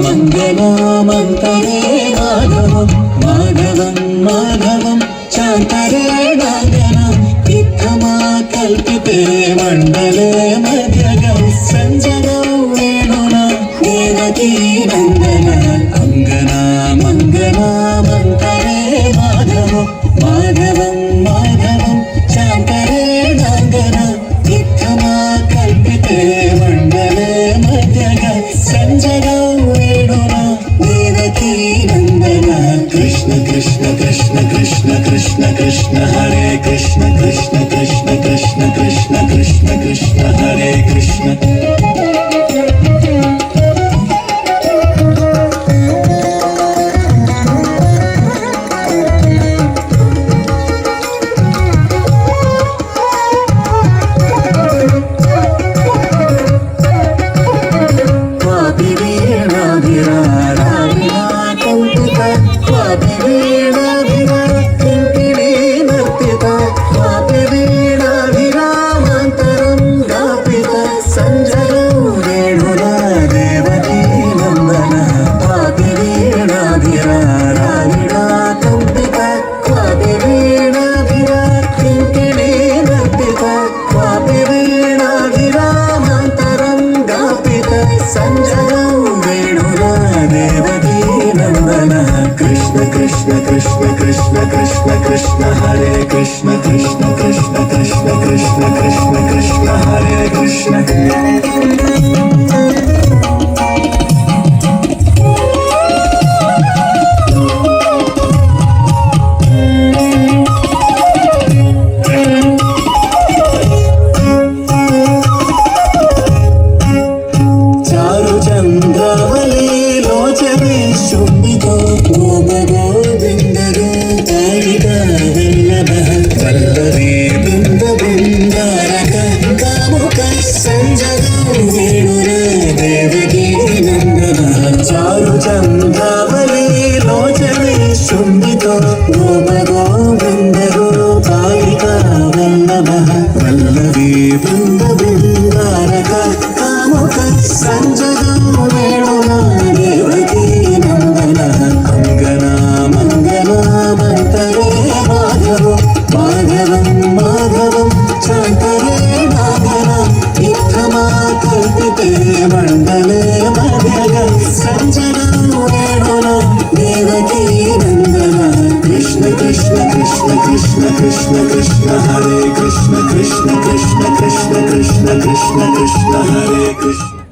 मङ्गलामन्तरे माधवं माधवं माधवं चान्तरे नागनं इत्थमा कल्पिते मण्डले मध्यगं सञ्जनौ वेणुना देवकी नन्दन अङ्गना मङ्गलामन्तरे माधवं माधवं माधवं चान्तरे नागनं इत्थमा कल्पिते मण्डले मध्यगं सञ्जनौ वेणुना देवकी नन्दन कृष्ण कृष्ण कृष्ण कृष्ण कृष्ण कृष्ण हरे कृष्ण कृष्ण कृष्ण कृष्ण कृष्ण कृष्ण कृष्ण हरे कृष्ण कृष्ण कृष्ण कृष्ण कृष्ण कृष्ण हरे कृष्ण कृष्ण कृष्ण कृष्ण कृष्ण कृष्ण कृष्ण हरे कृष्ण चारु चंद्रावली लोचने शुंबितो चारु चंद्रावली लोचने शुंबितो गोप गोविंद गोपालिका वल्लभः वल्लभी वृंद वृंदारक कामुक संजगो वेणुना देवकी नंदनः अंगना मंगलामन्तरे माधवं माधवं माधवं चान्तरे नागनं इत्थमा कल्पिते मण्डले मध्यगं सञ्जनं वेणुना देवकी नन्दन कृष्ण कृष्ण कृष्ण कृष्ण कृष्ण कृष्ण हरे कृष्ण कृष्ण कृष्ण कृष्ण कृष्ण कृष्ण कृष्ण हरे कृष्ण